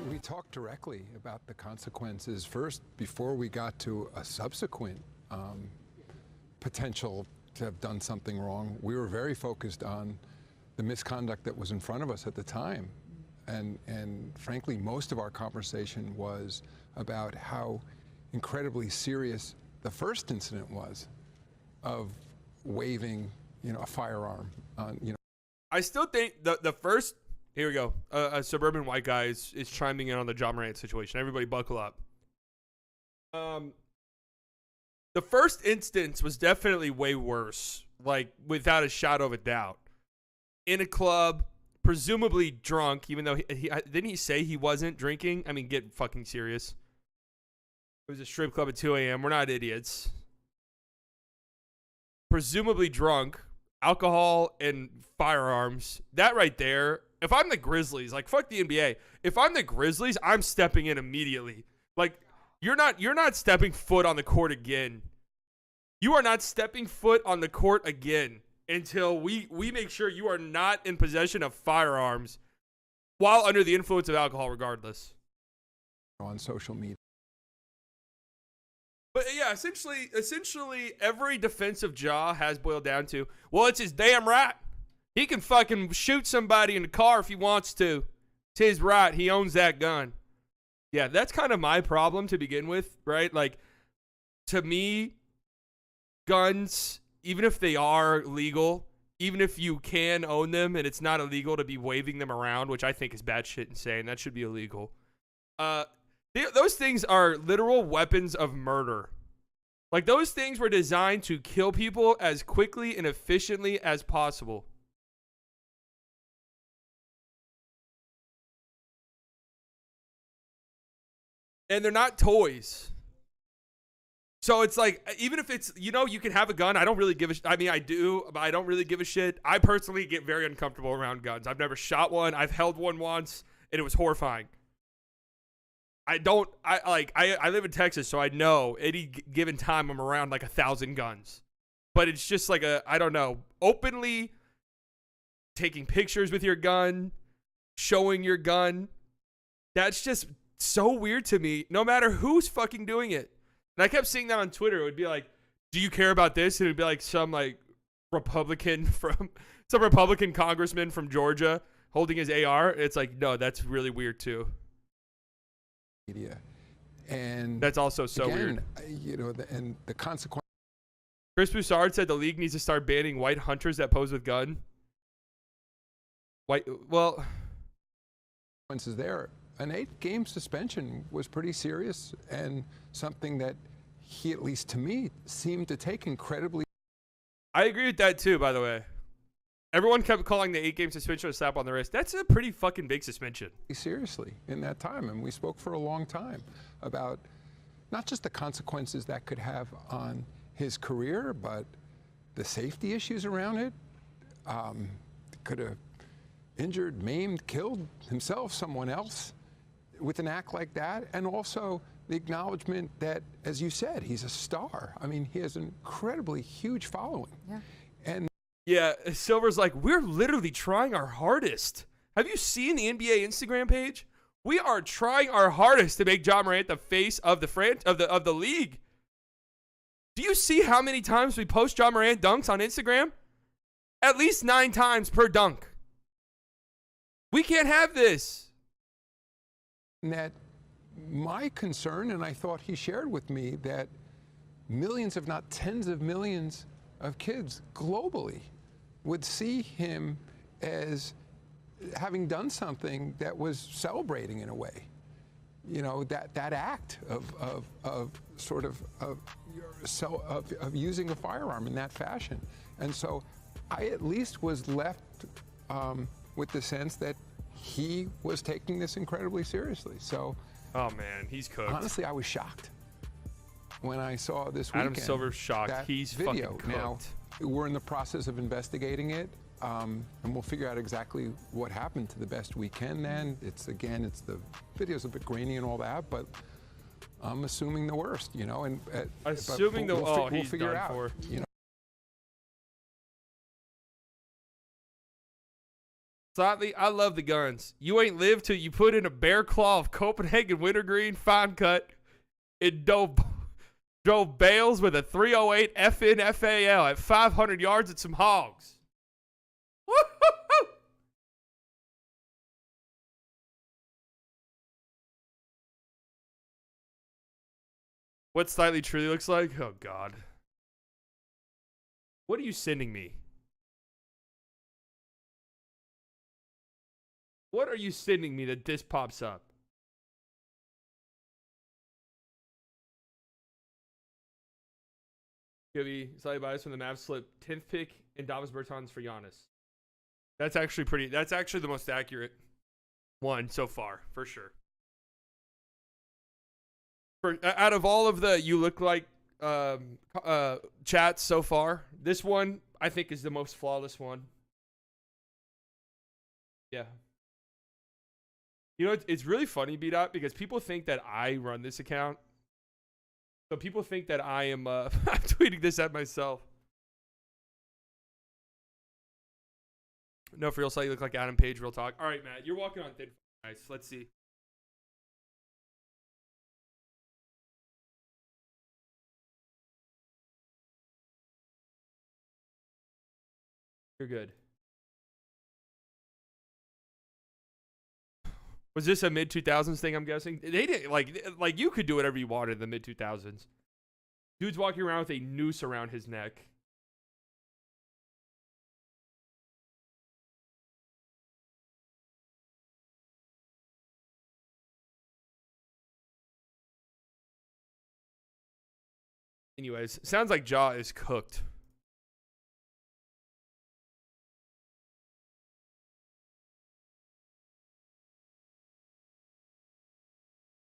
We talked directly about the consequences first before we got to a subsequent potential to have done something wrong. We were very focused on the misconduct that was in front of us at the time. And frankly, most of our conversation was about how incredibly serious the first incident was of waving, a firearm on, I still think the first, here we go, a suburban white guy is chiming in on the Ja Morant situation. Everybody buckle up. The first instance was definitely way worse, like without a shadow of a doubt. In a club, presumably drunk, even though didn't he say he wasn't drinking? I mean, get fucking serious. It was a strip club at 2 a.m. We're not idiots. Presumably drunk, alcohol and firearms. That right there, if I'm the Grizzlies, like fuck the NBA. If I'm the Grizzlies, I'm stepping in immediately. Like you're not stepping foot on the court again. You are not stepping foot on the court again until we make sure you are not in possession of firearms while under the influence of alcohol, regardless. On social media. But yeah, essentially every defensive jaw has boiled down to, well, it's his damn right. He can fucking shoot somebody in the car if he wants to. It's his right. He owns that gun. Yeah, that's kind of my problem to begin with, right? Like, to me, guns, even if they are legal, even if you can own them and it's not illegal to be waving them around, which I think is batshit insane, that should be illegal. Those things are literal weapons of murder. Like, those things were designed to kill people as quickly and efficiently as possible. And they're not toys. So it's like, even if it's, you can have a gun. I don't really give a shit. I mean, I do, but I don't really give a shit. I personally get very uncomfortable around guns. I've never shot one. I've held one once, and it was horrifying. I live in Texas, so I know any given time I'm around like 1,000 guns. But it's just like I don't know, openly taking pictures with your gun, showing your gun. That's just so weird to me, no matter who's fucking doing it. And I kept seeing that on Twitter. It would be like, do you care about this? And it would be like some Republican congressman from Georgia holding his AR. It's like, no, that's really weird too. Media. And that's also so weird. And the consequence. Chris Broussard said the league needs to start banning white hunters that pose with gun. Consequences there. An 8-game suspension was pretty serious and something that he, at least to me, seemed to take incredibly. I agree with that too, by the way. Everyone kept calling the 8-game suspension a slap on the wrist. That's a pretty fucking big suspension. Seriously in that time. And we spoke for a long time about not just the consequences that could have on his career, but the safety issues around it. Could have injured, maimed, killed himself, someone else with an act like that. And also the acknowledgement that, as you said, he's a star. I mean, he has an incredibly huge following. Yeah. And yeah, Silver's like, we're literally trying our hardest. Have you seen the NBA Instagram page? We are trying our hardest to make Ja Morant the face of the league. Do you see how many times we post Ja Morant dunks on Instagram? At least 9 times per dunk. We can't have this. That my concern, and I thought he shared with me, that millions, if not tens of millions of kids globally would see him as having done something that was celebrating in a way. That act of using a firearm in that fashion. And so I at least was left with the sense that he was taking this incredibly seriously. So, oh man, he's cooked. Honestly, I was shocked when I saw this weekend. Adam Silver's shocked. He's video. Fucking cooked. Now, we're in the process of investigating it, and we'll figure out exactly what happened to the best we can. Then it's the video's a bit grainy and all that, but I'm assuming the worst. And assuming we'll figure it out. For. Slightly, I love the guns. You ain't lived till you put in a bear claw of Copenhagen wintergreen fine cut. It drove bales with a 308 FNFAL at 500 yards at some hogs. Woo-hoo-hoo! What Slightly truly looks like? Oh, God. What are you sending me? What are you sending me that this pops up? Could be slightly biased when the Mavs slip 10th pick and Davis Bertans for Giannis. That's actually the most accurate one so far, for sure. Out of all of the you look like chats so far, this one I think is the most flawless one. Yeah. You know, it's really funny, B-Dot, because people think that I run this account. So people think that I am I'm tweeting this at myself. No, for real, so you look like Adam Page, real talk. All right, Matt, you're walking on thin ice. Let's see. You're good. Was this a mid 2000s thing? I'm guessing they didn't like you could do whatever you wanted in the mid 2000s. Dude's walking around with a noose around his neck. Anyways, sounds like Ja is cooked.